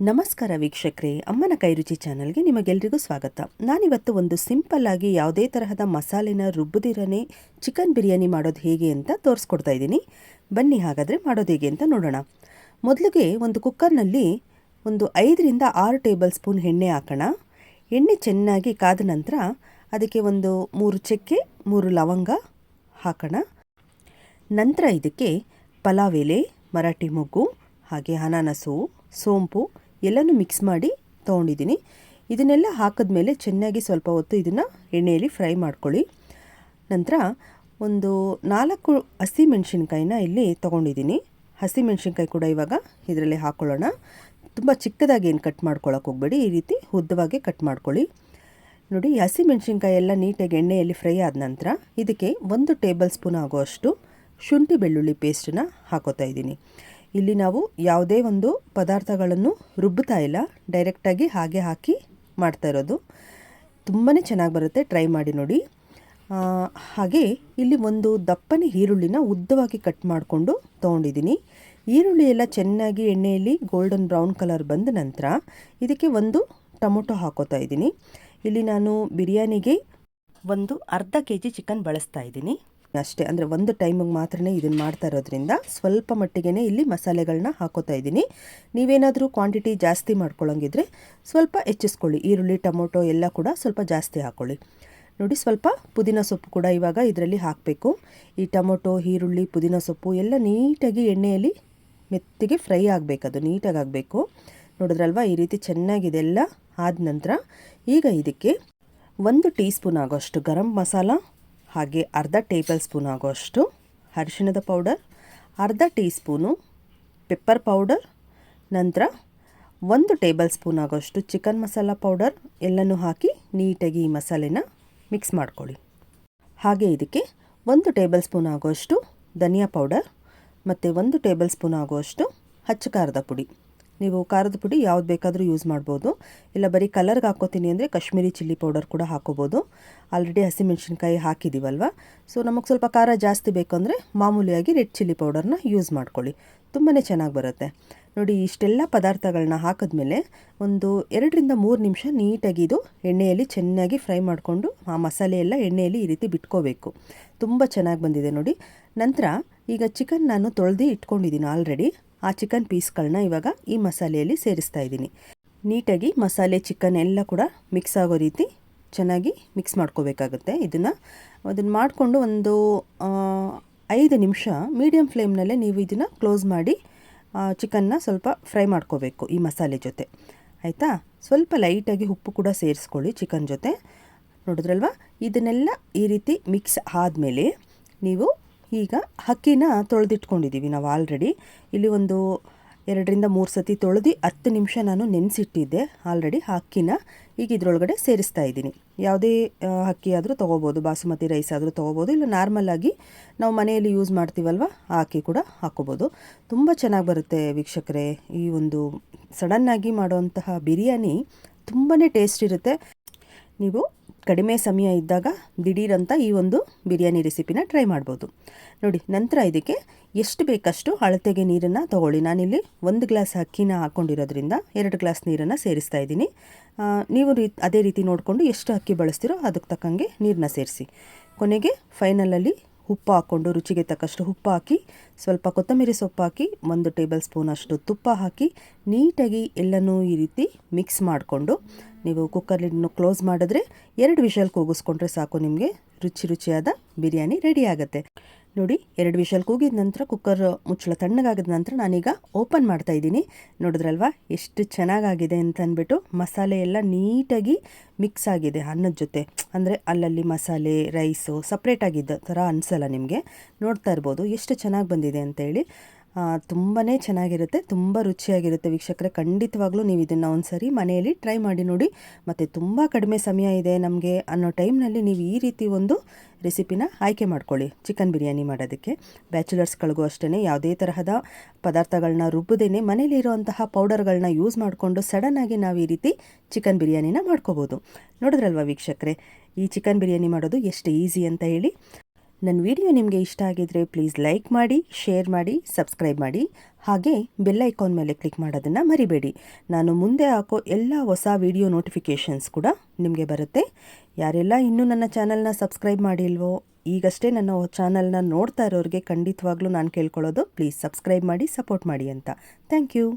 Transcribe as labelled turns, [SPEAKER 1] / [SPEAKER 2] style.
[SPEAKER 1] ನಮಸ್ಕಾರ ವೀಕ್ಷಕರೇ, ಅಮ್ಮನ ಕೈರುಚಿ ಚಾನಲ್ಗೆ ನಿಮಗೆಲ್ರಿಗೂ ಸ್ವಾಗತ. ನಾನಿವತ್ತು ಒಂದು ಸಿಂಪಲ್ ಆಗಿ ಯಾವುದೇ ತರಹದ ಮಸಾಲೆನ ರುಬ್ಬದಿರನೇ ಚಿಕನ್ ಬಿರಿಯಾನಿ ಮಾಡೋದು ಹೇಗೆ ಅಂತ ತೋರಿಸ್ಕೊಡ್ತಾ ಇದ್ದೀನಿ. ಬನ್ನಿ ಹಾಗಾದರೆ ಮಾಡೋದು ಹೇಗೆ ಅಂತ ನೋಡೋಣ. ಮೊದಲಿಗೆ ಒಂದು ಕುಕ್ಕರ್ನಲ್ಲಿ ಒಂದು 5ರಿಂದ 6 ಟೇಬಲ್ ಸ್ಪೂನ್ ಎಣ್ಣೆ ಹಾಕೋಣ. ಎಣ್ಣೆ ಚೆನ್ನಾಗಿ ಕಾದ ನಂತರ ಅದಕ್ಕೆ ಒಂದು 3 ಚಕ್ಕೆ 3 ಲವಂಗ ಹಾಕೋಣ. ನಂತರ ಇದಕ್ಕೆ ಪಲಾವ್ ಎಲೆ, ಮರಾಠಿ ಮೊಗ್ಗು, ಹಾಗೆ ಅನಾನಸು, ಸೋಂಪು ಎಲ್ಲನೂ ಮಿಕ್ಸ್ ಮಾಡಿ ತೊಗೊಂಡಿದ್ದೀನಿ. ಇದನ್ನೆಲ್ಲ ಹಾಕಿದ್ಮೇಲೆ ಚೆನ್ನಾಗಿ ಸ್ವಲ್ಪ ಹೊತ್ತು ಇದನ್ನು ಎಣ್ಣೆಯಲ್ಲಿ ಫ್ರೈ ಮಾಡ್ಕೊಳ್ಳಿ. ನಂತರ ಒಂದು 4 ಹಸಿಮೆಣ್ಸಿನ್ಕಾಯಿನ ಇಲ್ಲಿ ತೊಗೊಂಡಿದ್ದೀನಿ. ಹಸಿಮೆಣ್ಸಿನ್ಕಾಯಿ ಕೂಡ ಇವಾಗ ಇದರಲ್ಲಿ ಹಾಕ್ಕೊಳ್ಳೋಣ. ತುಂಬ ಚಿಕ್ಕದಾಗಿ ಏನು ಕಟ್ ಮಾಡ್ಕೊಳ್ಳೋಕೆ ಹೋಗಬೇಡಿ, ಈ ರೀತಿ ಉದ್ದವಾಗಿ ಕಟ್ ಮಾಡ್ಕೊಳ್ಳಿ. ನೋಡಿ, ಹಸಿಮೆಣ್ಸಿನ್ಕಾಯಿ ಎಲ್ಲ ನೀಟಾಗಿ ಎಣ್ಣೆಯಲ್ಲಿ ಫ್ರೈ ಆದ ನಂತರ ಇದಕ್ಕೆ 1 ಟೇಬಲ್ ಸ್ಪೂನ್ ಆಗುವಷ್ಟು ಶುಂಠಿ ಬೆಳ್ಳುಳ್ಳಿ ಪೇಸ್ಟನ್ನ ಹಾಕೋತಾ ಇದ್ದೀನಿ. ಇಲ್ಲಿ ನಾವು ಯಾವುದೇ ಒಂದು ಪದಾರ್ಥಗಳನ್ನು ರುಬ್ಬುತ್ತಾ ಇಲ್ಲ, ಡೈರೆಕ್ಟಾಗಿ ಹಾಗೆ ಹಾಕಿ ಮಾಡ್ತಾ ಇರೋದು. ತುಂಬಾ ಚೆನ್ನಾಗಿ ಬರುತ್ತೆ, ಟ್ರೈ ಮಾಡಿ ನೋಡಿ. ಹಾಗೆ ಇಲ್ಲಿ ಒಂದು ದಪ್ಪನೆ ಈರುಳ್ಳಿನ ಉದ್ದವಾಗಿ ಕಟ್ ಮಾಡಿಕೊಂಡು ತೊಗೊಂಡಿದ್ದೀನಿ. ಈರುಳ್ಳಿ ಎಲ್ಲ ಚೆನ್ನಾಗಿ ಎಣ್ಣೆಯಲ್ಲಿ ಗೋಲ್ಡನ್ ಬ್ರೌನ್ ಕಲರ್ ಬಂದ ನಂತರ ಇದಕ್ಕೆ ಒಂದು ಟೊಮೊಟೊ ಹಾಕೋತಾ ಇದ್ದೀನಿ. ಇಲ್ಲಿ ನಾನು ಬಿರಿಯಾನಿಗೆ ಒಂದು ಅರ್ಧ kg ಚಿಕನ್ ಬಳಸ್ತಾ ಇದ್ದೀನಿ ಅಷ್ಟೇ. ಅಂದರೆ ಒಂದು ಟೈಮಿಗೆ ಮಾತ್ರ ಇದನ್ನು ಮಾಡ್ತಾ ಇರೋದ್ರಿಂದ ಸ್ವಲ್ಪ ಮಟ್ಟಿಗೆ ಇಲ್ಲಿ ಮಸಾಲೆಗಳನ್ನ ಹಾಕೋತಾ ಇದ್ದೀನಿ. ನೀವೇನಾದರೂ ಕ್ವಾಂಟಿಟಿ ಜಾಸ್ತಿ ಮಾಡ್ಕೊಳ್ಳೋಂಗಿದ್ರೆ ಸ್ವಲ್ಪ ಹೆಚ್ಚಿಸ್ಕೊಳ್ಳಿ. ಈರುಳ್ಳಿ ಟೊಮೊಟೊ ಎಲ್ಲ ಕೂಡ ಸ್ವಲ್ಪ ಜಾಸ್ತಿ ಹಾಕ್ಕೊಳ್ಳಿ. ನೋಡಿ, ಸ್ವಲ್ಪ ಪುದೀನ ಸೊಪ್ಪು ಕೂಡ ಇವಾಗ ಇದರಲ್ಲಿ ಹಾಕಬೇಕು. ಈ ಟೊಮೊಟೊ, ಈರುಳ್ಳಿ, ಪುದೀನ ಸೊಪ್ಪು ಎಲ್ಲ ನೀಟಾಗಿ ಎಣ್ಣೆಯಲ್ಲಿ ಮೆತ್ತಿಗೆ ಫ್ರೈ ಆಗಬೇಕು, ಅದು ನೀಟಾಗಿ ಆಗಬೇಕು. ನೋಡಿದ್ರಲ್ವ, ಈ ರೀತಿ ಚೆನ್ನಾಗಿದೆಲ್ಲ ಆದ ನಂತರ ಈಗ ಇದಕ್ಕೆ 1 ಟೀ ಸ್ಪೂನ್ ಆಗೋಷ್ಟು ಗರಂ ಮಸಾಲ, ಹಾಗೆ ಅರ್ಧ ಟೇಬಲ್ ಸ್ಪೂನ್ ಆಗೋಷ್ಟು ಅರಿಶಿಣದ ಪೌಡರ್, ಅರ್ಧ ಟೀ ಸ್ಪೂನು ಪೆಪ್ಪರ್ ಪೌಡರ್, ನಂತರ 1 ಟೇಬಲ್ ಸ್ಪೂನ್ ಆಗೋಷ್ಟು ಚಿಕನ್ ಮಸಾಲ ಪೌಡರ್ ಎಲ್ಲನೂ ಹಾಕಿ ನೀಟಾಗಿ ಈ ಮಸಾಲೆನ ಮಿಕ್ಸ್ ಮಾಡ್ಕೊಳ್ಳಿ. ಹಾಗೆ ಇದಕ್ಕೆ 1 ಟೇಬಲ್ ಸ್ಪೂನ್ ಆಗೋಷ್ಟು ಧನಿಯಾ ಪೌಡರ್ ಮತ್ತು 1 ಟೇಬಲ್ ಸ್ಪೂನ್ ಆಗುವಷ್ಟು ಹಚ್ಚ ಖಾರದ ಪುಡಿ. ನೀವು ಖಾರದ ಪುಡಿ ಯಾವ್ದು ಬೇಕಾದರೂ ಯೂಸ್ ಮಾಡ್ಬೋದು, ಇಲ್ಲ ಬರೀ ಕಲರ್ಗೆ ಹಾಕೋತೀನಿ ಅಂದರೆ ಕಾಶ್ಮೀರಿ ಚಿಲ್ಲಿ ಪೌಡರ್ ಕೂಡ ಹಾಕೋಬೋದು. ಆಲ್ರೆಡಿ ಹಸಿಮೆಣ್ಸಿನ್ಕಾಯಿ ಹಾಕಿದ್ದೀವಲ್ವ, ಸೊ ನಮಗೆ ಸ್ವಲ್ಪ ಖಾರ ಜಾಸ್ತಿ ಬೇಕು ಅಂದರೆ ಮಾಮೂಲಿಯಾಗಿ ರೆಡ್ ಚಿಲ್ಲಿ ಪೌಡರ್ನ ಯೂಸ್ ಮಾಡ್ಕೊಳ್ಳಿ, ತುಂಬಾ ಚೆನ್ನಾಗಿ ಬರುತ್ತೆ. ನೋಡಿ, ಇಷ್ಟೆಲ್ಲ ಪದಾರ್ಥಗಳನ್ನ ಹಾಕಿದ್ಮೇಲೆ ಒಂದು 2ರಿಂದ 3 ನಿಮಿಷ ನೀಟಾಗಿ ಇದು ಎಣ್ಣೆಯಲ್ಲಿ ಚೆನ್ನಾಗಿ ಫ್ರೈ ಮಾಡಿಕೊಂಡು ಆ ಮಸಾಲೆ ಎಲ್ಲ ಎಣ್ಣೆಯಲ್ಲಿ ಈ ರೀತಿ ಬಿಟ್ಕೋಬೇಕು. ತುಂಬ ಚೆನ್ನಾಗಿ ಬಂದಿದೆ ನೋಡಿ. ನಂತರ ಈಗ ಚಿಕನ್ ನಾನು ತೊಳೆದು ಇಟ್ಕೊಂಡಿದ್ದೀನಿ ಆಲ್ರೆಡಿ. ಆ ಚಿಕನ್ ಪೀಸ್ಗಳನ್ನ ಇವಾಗ ಈ ಮಸಾಲೆಯಲ್ಲಿ ಸೇರಿಸ್ತಾ ಇದ್ದೀನಿ. ನೀಟಾಗಿ ಮಸಾಲೆ ಚಿಕನ್ ಎಲ್ಲ ಕೂಡ ಮಿಕ್ಸ್ ಆಗೋ ರೀತಿ ಚೆನ್ನಾಗಿ ಮಿಕ್ಸ್ ಮಾಡ್ಕೋಬೇಕಾಗುತ್ತೆ. ಅದನ್ನು ಮಾಡಿಕೊಂಡು ಒಂದು 5 ನಿಮಿಷ ಮೀಡಿಯಮ್ ಫ್ಲೇಮ್ನಲ್ಲೇ ನೀವು ಇದನ್ನು ಕ್ಲೋಸ್ ಮಾಡಿ ಚಿಕನ್ನ ಸ್ವಲ್ಪ ಫ್ರೈ ಮಾಡ್ಕೋಬೇಕು ಈ ಮಸಾಲೆ ಜೊತೆ, ಆಯಿತಾ. ಸ್ವಲ್ಪ ಲೈಟಾಗಿ ಉಪ್ಪು ಕೂಡ ಸೇರಿಸ್ಕೊಳ್ಳಿ ಚಿಕನ್ ಜೊತೆ. ನೋಡಿದ್ರಲ್ವ, ಇದನ್ನೆಲ್ಲ ಈ ರೀತಿ ಮಿಕ್ಸ್ ಆದಮೇಲೆ ನೀವು ಈಗ ಅಕ್ಕಿನ ತೊಳೆದಿಟ್ಕೊಂಡಿದ್ದೀವಿ ನಾವು ಆಲ್ರೆಡಿ. ಇಲ್ಲಿ ಒಂದು 2ರಿಂದ 3 ಸತಿ ತೊಳೆದು 10 ನಿಮಿಷ ನಾನು ನೆನೆಸಿಟ್ಟಿದ್ದೆ ಆಲ್ರೆಡಿ. ಅಕ್ಕಿನ ಈಗ ಇದರೊಳಗಡೆ ಸೇರಿಸ್ತಾ ಇದ್ದೀನಿ. ಯಾವುದೇ ಅಕ್ಕಿ ಆದರೂ ತೊಗೋಬೋದು, ಬಾಸುಮತಿ ರೈಸ್ ಆದರೂ ತೊಗೋಬೋದು, ಇಲ್ಲ ನಾರ್ಮಲಾಗಿ ನಾವು ಮನೆಯಲ್ಲಿ ಯೂಸ್ ಮಾಡ್ತೀವಲ್ವ ಆ ಅಕ್ಕಿ ಕೂಡ ಹಾಕ್ಕೋಬೋದು. ತುಂಬ ಚೆನ್ನಾಗಿ ಬರುತ್ತೆ ವೀಕ್ಷಕರೇ. ಈ ಒಂದು ಸಡನ್ನಾಗಿ ಮಾಡೋವಂತಹ ಬಿರಿಯಾನಿ ತುಂಬಾ ಟೇಸ್ಟ್ ಇರುತ್ತೆ. ನೀವು ಕಡಿಮೆ ಸಮಯ ಇದ್ದಾಗ ದಿಢೀರಂತ ಈ ಒಂದು ಬಿರಿಯಾನಿ ರೆಸಿಪಿನ ಟ್ರೈ ಮಾಡ್ಬೋದು. ನೋಡಿ, ನಂತರ ಇದಕ್ಕೆ ಎಷ್ಟು ಬೇಕಷ್ಟು ಅಳತೆಗೆ ನೀರನ್ನು ತೊಗೊಳ್ಳಿ. ನಾನಿಲ್ಲಿ 1 ಗ್ಲಾಸ್ ಅಕ್ಕಿನ ಹಾಕ್ಕೊಂಡಿರೋದ್ರಿಂದ 2 ಗ್ಲಾಸ್ ನೀರನ್ನು ಸೇರಿಸ್ತಾ ಇದ್ದೀನಿ. ನೀವು ಅದೇ ರೀತಿ ನೋಡಿಕೊಂಡು ಎಷ್ಟು ಅಕ್ಕಿ ಬಳಸ್ತೀರೋ ಅದಕ್ಕೆ ತಕ್ಕಂಗೆ ನೀರನ್ನ ಸೇರಿಸಿ. ಕೊನೆಗೆ ಫೈನಲಲ್ಲಿ ಉಪ್ಪು ಹಾಕ್ಕೊಂಡು ರುಚಿಗೆ ತಕ್ಕಷ್ಟು ಉಪ್ಪು ಹಾಕಿ, ಸ್ವಲ್ಪ ಕೊತ್ತಂಬರಿ ಸೊಪ್ಪು ಹಾಕಿ, 1 ಟೇಬಲ್ ಸ್ಪೂನ್ ಅಷ್ಟು ತುಪ್ಪ ಹಾಕಿ ನೀಟಾಗಿ ಎಲ್ಲನೂ ಈ ರೀತಿ ಮಿಕ್ಸ್ ಮಾಡಿಕೊಂಡು ನೀವು ಕುಕ್ಕರ್ ಲಿಡ್ನ ಕ್ಲೋಸ್ ಮಾಡಿದ್ರೆ 2 ವಿಷಲ್ ಕೂಗಿಸ್ಕೊಂಡ್ರೆ ಸಾಕು, ನಿಮಗೆ ರುಚಿಯಾದ ಬಿರಿಯಾನಿ ರೆಡಿ ಆಗುತ್ತೆ. ನೋಡಿ, 2 ವಿಷಲ್ ಕೂಗಿದ ನಂತರ ಕುಕ್ಕರ್ ಮುಚ್ಚಳ ತಣ್ಣಗಾಗಿದ ನಂತರ ನಾನೀಗ ಓಪನ್ ಮಾಡ್ತಾ ಇದ್ದೀನಿ. ನೋಡಿದ್ರಲ್ವ ಎಷ್ಟು ಚೆನ್ನಾಗಾಗಿದೆ ಅಂತ ಅಂದ್ಬಿಟ್ಟು. ಮಸಾಲೆ ಎಲ್ಲ ನೀಟಾಗಿ ಮಿಕ್ಸ್ ಆಗಿದೆ ಅನ್ನದ ಜೊತೆ, ಅಂದರೆ ಅಲ್ಲಲ್ಲಿ ಮಸಾಲೆ ರೈಸು ಸಪ್ರೇಟ್ ಆಗಿದ್ದ ಥರ ಅನಿಸಲ್ಲ ನಿಮಗೆ. ನೋಡ್ತಾ ಇರ್ಬೋದು ಎಷ್ಟು ಚೆನ್ನಾಗಿ ಬಂದಿದೆ ಅಂತೇಳಿ. ತುಂಬಾ ಚೆನ್ನಾಗಿರುತ್ತೆ, ತುಂಬ ರುಚಿಯಾಗಿರುತ್ತೆ ವೀಕ್ಷಕರೇ. ಖಂಡಿತವಾಗ್ಲೂ ನೀವು ಇದನ್ನು ಒಂದು ಸರಿ ಮನೆಯಲ್ಲಿ ಟ್ರೈ ಮಾಡಿ ನೋಡಿ. ಮತ್ತು ತುಂಬ ಕಡಿಮೆ ಸಮಯ ಇದೆ ನಮಗೆ ಅನ್ನೋ ಟೈಮ್ನಲ್ಲಿ ನೀವು ಈ ರೀತಿ ಒಂದು ರೆಸಿಪಿನ ಆಯ್ಕೆ ಮಾಡ್ಕೊಳ್ಳಿ ಚಿಕನ್ ಬಿರಿಯಾನಿ ಮಾಡೋದಕ್ಕೆ. ಬ್ಯಾಚುಲರ್ಸ್ಗಳಿಗೂ ಅಷ್ಟೇ ಯಾವುದೇ ತರಹದ ಪದಾರ್ಥಗಳನ್ನ ರುಬ್ಬದೇನೆ ಮನೇಲಿರುವಂತಹ ಪೌಡರ್ಗಳನ್ನ ಯೂಸ್ ಮಾಡಿಕೊಂಡು ಸಡನ್ನಾಗಿ ನಾವು ಈ ರೀತಿ ಚಿಕನ್ ಬಿರಿಯಾನಿನ ಮಾಡ್ಕೋಬೋದು. ನೋಡಿದ್ರಲ್ವ ವೀಕ್ಷಕರೇ, ಈ ಚಿಕನ್ ಬಿರಿಯಾನಿ ಮಾಡೋದು ಎಷ್ಟು ಈಸಿ ಅಂತ ಹೇಳಿ. ನನ್ನ ವಿಡಿಯೋ ನಿಮಗೆ ಇಷ್ಟ ಆಗಿದ್ರೆ ಪ್ಲೀಸ್ ಲೈಕ್ ಮಾಡಿ, ಶೇರ್ ಮಾಡಿ, ಸಬ್ಸ್ಕ್ರೈಬ್ ಮಾಡಿ. ಹಾಗೆ ಬೆಲ್ ಐಕಾನ್ ಮೇಲೆ ಕ್ಲಿಕ್ ಮಾಡೋದನ್ನು ಮರಿಬೇಡಿ. ನಾನು ಮುಂದೆ ಹಾಕೋ ಎಲ್ಲ ಹೊಸ ವಿಡಿಯೋ ನೋಟಿಫಿಕೇಷನ್ಸ್ ಕೂಡ ನಿಮಗೆ ಬರುತ್ತೆ. ಯಾರೆಲ್ಲ ಇನ್ನೂ ನನ್ನ ಚಾನಲ್ನ ಸಬ್ಸ್ಕ್ರೈಬ್ ಮಾಡಿಲ್ವೋ, ಈಗಷ್ಟೇ ನನ್ನ ಚಾನಲ್ನ ನೋಡ್ತಾ ಇರೋರಿಗೆ ಖಂಡಿತವಾಗ್ಲೂ ನಾನು ಕೇಳ್ಕೊಳ್ಳೋದು, ಪ್ಲೀಸ್ ಸಬ್ಸ್ಕ್ರೈಬ್ ಮಾಡಿ, ಸಪೋರ್ಟ್ ಮಾಡಿ ಅಂತ. Thank you.